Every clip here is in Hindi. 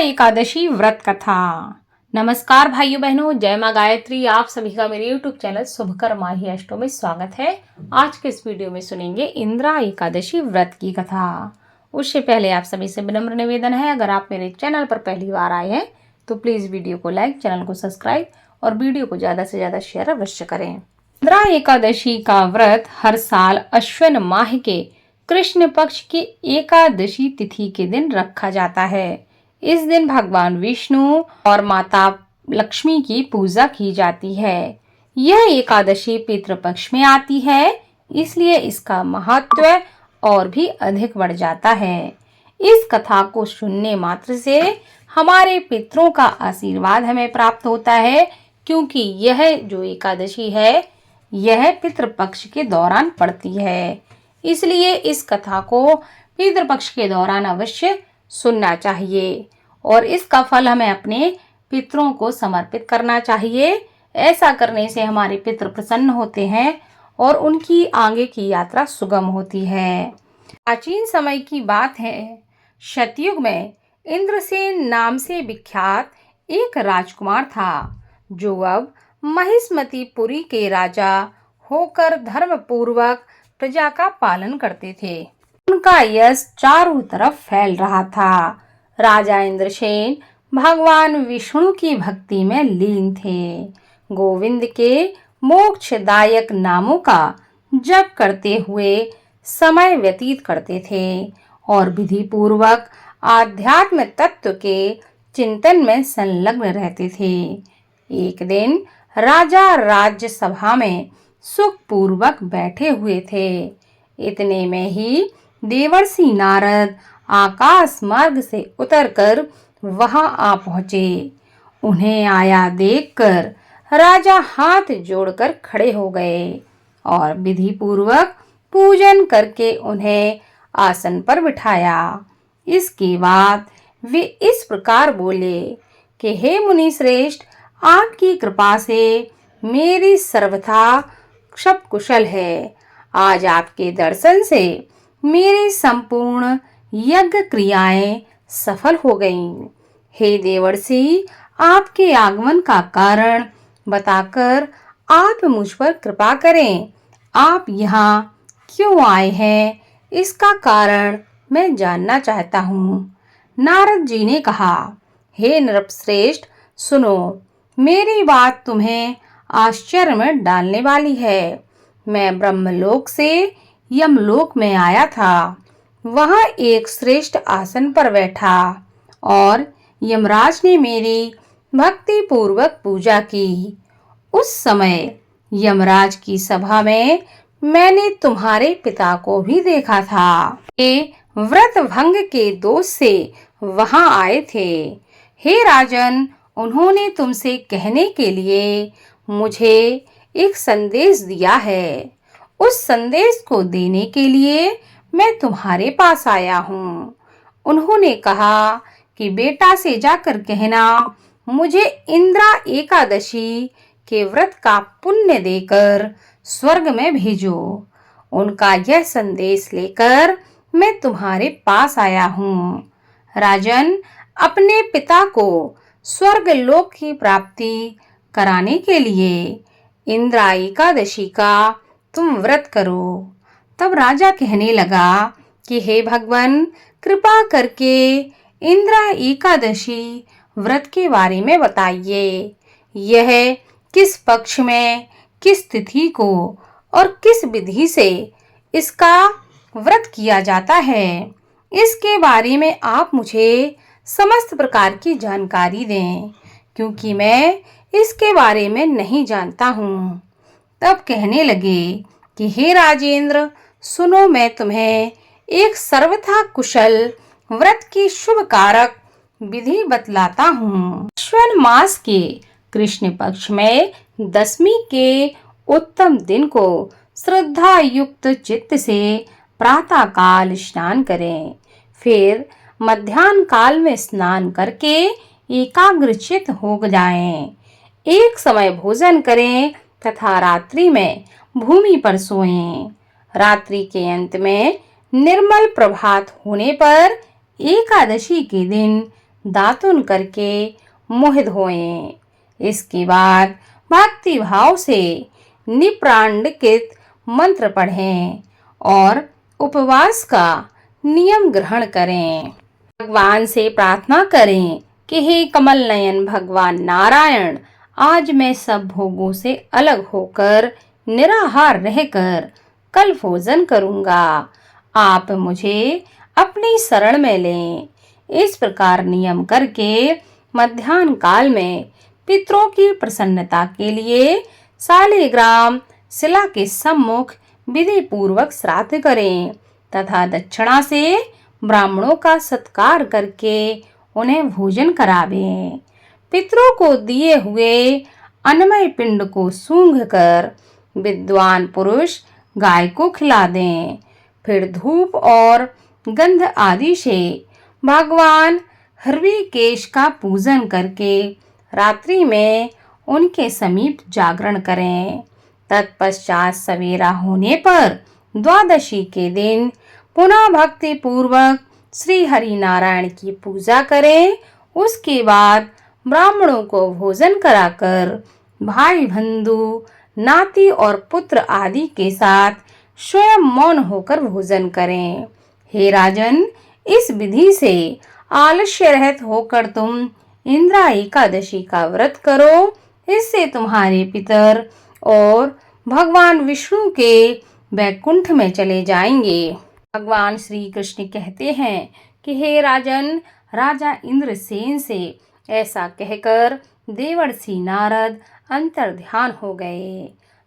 एकादशी व्रत कथा। नमस्कार भाइयों बहनों, जय माँ गायत्री। आप सभी का मेरे YouTube चैनल शुभकर माही अष्टो में स्वागत है। आज के इस वीडियो में सुनेंगे इंद्रा एकादशी व्रत की कथा। उससे पहले आप सभी से विनम्र निवेदन है, अगर आप मेरे चैनल पर पहली बार आए हैं तो प्लीज वीडियो को लाइक, चैनल को सब्सक्राइब और वीडियो को ज्यादा से ज्यादा शेयर अवश्य करें। इंद्रा एकादशी का व्रत हर साल अश्विन माह के कृष्ण पक्ष की एकादशी तिथि के दिन रखा जाता है। इस दिन भगवान विष्णु और माता लक्ष्मी की पूजा की जाती है। यह एकादशी पितृपक्ष में आती है, इसलिए इसका महत्व और भी अधिक बढ़ जाता है। इस कथा को सुनने मात्र से हमारे पितरों का आशीर्वाद हमें प्राप्त होता है, क्योंकि यह जो एकादशी है यह पितृपक्ष के दौरान पड़ती है। इसलिए इस कथा को पितृपक्ष के दौरान अवश्य सुनना चाहिए और इसका फल हमें अपने पितरों को समर्पित करना चाहिए। ऐसा करने से हमारे पितृ प्रसन्न होते हैं और उनकी आगे की यात्रा सुगम होती है। प्राचीन समय की बात है, सतयुग में इंद्रसेन नाम से विख्यात एक राजकुमार था, जो अब महिष्मतीपुरी के राजा होकर धर्म पूर्वक प्रजा का पालन करते थे। उनका यश चारों तरफ फैल रहा था। राजा इंद्रसेन भगवान विष्णु की भक्ति में लीन थे। गोविंद के मोक्षदायक नामों का जप करते हुए समय व्यतीत करते थे और विधि पूर्वक आध्यात्म तत्व के चिंतन में संलग्न रहते थे। एक दिन राजा राज्य सभा में सुख पूर्वक बैठे हुए थे। इतने में ही देवर्षि नारद आकाश मार्ग से उतरकर वहां आ पहुंचे। उन्हें आया देखकर राजा हाथ जोड़कर खड़े हो गए और विधि पूर्वक पूजन करके उन्हें आसन पर बिठाया। इसके बाद वे इस प्रकार बोले कि हे मुनि श्रेष्ठ, आपकी कृपा से मेरी सर्वथा सब कुशल है। आज आपके दर्शन से मेरी संपूर्ण यज्ञ क्रियाएं सफल हो गईं। हे देवर्षि, आपके आगमन का कारण बताकर आप मुझ पर कृपा करें। आप यहाँ क्यों आए हैं, इसका कारण मैं जानना चाहता हूँ। नारद जी ने कहा, हे नृपश्रेष्ठ, सुनो, मेरी बात तुम्हें आश्चर्य में डालने वाली है। मैं ब्रह्मलोक से यमलोक में आया था। वहां एक श्रेष्ठ आसन पर बैठा और यमराज ने मेरी भक्ति पूर्वक पूजा की। उस समय यमराज की सभा में मैंने तुम्हारे पिता को भी देखा था। वे व्रत भंग के दोष से वहां आए थे। हे राजन, उन्होंने तुमसे कहने के लिए मुझे एक संदेश दिया है। उस संदेश को देने के लिए मैं तुम्हारे पास आया हूँ। उन्होंने कहा कि बेटा से जाकर कहना, मुझे इंद्रा एकादशी के व्रत का पुण्य देकर स्वर्ग में भेजो। उनका यह संदेश लेकर मैं तुम्हारे पास आया हूँ। राजन, अपने पिता को स्वर्ग लोक की प्राप्ति कराने के लिए इंद्रा एकादशी का तुम व्रत करो। तब राजा कहने लगा कि हे भगवान, कृपा करके इंद्रा एकादशी व्रत के बारे में बताइए। यह किस पक्ष में, किस तिथि को और किस विधि से इसका व्रत किया जाता है, इसके बारे में आप मुझे समस्त प्रकार की जानकारी दें, क्योंकि मैं इसके बारे में नहीं जानता हूँ। तब कहने लगे कि हे राजेंद्र, सुनो, मैं तुम्हें एक सर्वथा कुशल व्रत की शुभ कारक विधि बतलाता हूँ। अश्विन मास के कृष्ण पक्ष में दशमी के उत्तम दिन को श्रद्धा युक्त चित्त से प्रातः काल स्नान करें। फिर मध्याह्न काल में स्नान करके एकाग्रचित्त हो जाएं। एक समय भोजन करें तथा रात्रि में भूमि पर सोएं। रात्रि के अंत में निर्मल प्रभात होने पर एकादशी के दिन दातुन करके मोहित होएं। इसके बाद भक्ति भाव से निप्रांडकित मंत्र पढ़ें और उपवास का नियम ग्रहण करें। भगवान से प्रार्थना करें कि हे कमल नयन भगवान नारायण, आज मैं सब भोगों से अलग होकर निराहार रहकर कल भोजन करूंगा। आप मुझे अपनी शरण में लें। इस प्रकार नियम करके मध्याह्न काल में पितरों की प्रसन्नता के लिए शालिग्राम शिला के सम्मुख विधि पूर्वक श्राद्ध करें तथा दक्षिणा से ब्राह्मणों का सत्कार करके उन्हें भोजन करावें। पितरों को दिए हुए अन्नमय पिंड को सूंघकर विद्वान पुरुष गाय को खिला दें। फिर धूप और गंध आदि से भगवान हृषिकेश का पूजन करके रात्रि में उनके समीप जागरण करें। तत्पश्चात सवेरा होने पर द्वादशी के दिन पुनः भक्ति पूर्वक श्री हरि नारायण की पूजा करें। उसके बाद ब्राह्मणों को भोजन कराकर भाई बंधु नाती और पुत्र आदि के साथ स्वयं मौन होकर भोजन करें। हे राजन, इस विधि से आलस्य रहित होकर तुम इंद्रा एकादशी का व्रत करो। इससे तुम्हारे पितर और भगवान विष्णु के वैकुंठ में चले जाएंगे। भगवान श्री कृष्ण कहते हैं कि हे राजन, राजा इंद्रसेन से ऐसा कहकर देवर्षि नारद अंतर्ध्यान हो गए।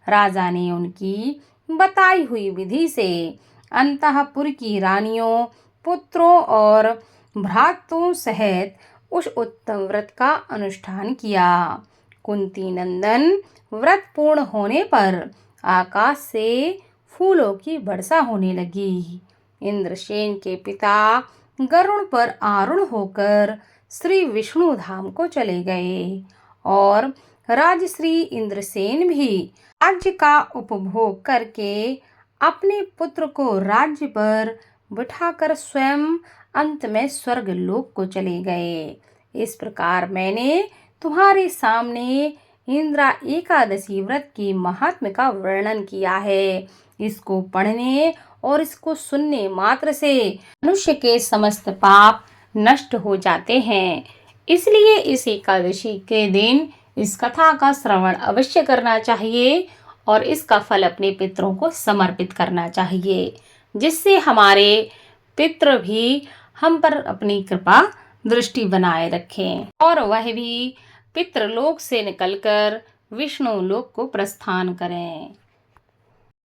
राजा ने उनकी बताई हुई विधि से अंतःपुर की रानियों, पुत्रों और भ्रातों सहित उस उत्तम व्रत का अनुष्ठान किया। कुंती नंदन व्रत पूर्ण होने पर आकाश से फूलों की वर्षा होने लगी। इंद्रसेन के पिता गरुड़ पर आरूढ़ होकर श्री विष्णु धाम को चले गए और राजश्री इंद्रसेन भी राज्य का उपभोग करके अपने पुत्र को राज्य पर बिठाकर स्वयं अंत में स्वर्ग लोक को चले गए। इस प्रकार मैंने तुम्हारे सामने इंद्रा एकादशी व्रत की महात्म्य का वर्णन किया है। इसको पढ़ने और इसको सुनने मात्र से मनुष्य के समस्त पाप नष्ट हो जाते हैं। इसलिए इस एकादशी के दिन इस कथा का श्रवण अवश्य करना चाहिए और इसका फल अपने पितरों को समर्पित करना चाहिए, जिससे हमारे पितृ भी हम पर अपनी कृपा दृष्टि बनाए रखें और वह भी पितृलोक से निकलकर विष्णु लोक को प्रस्थान करें।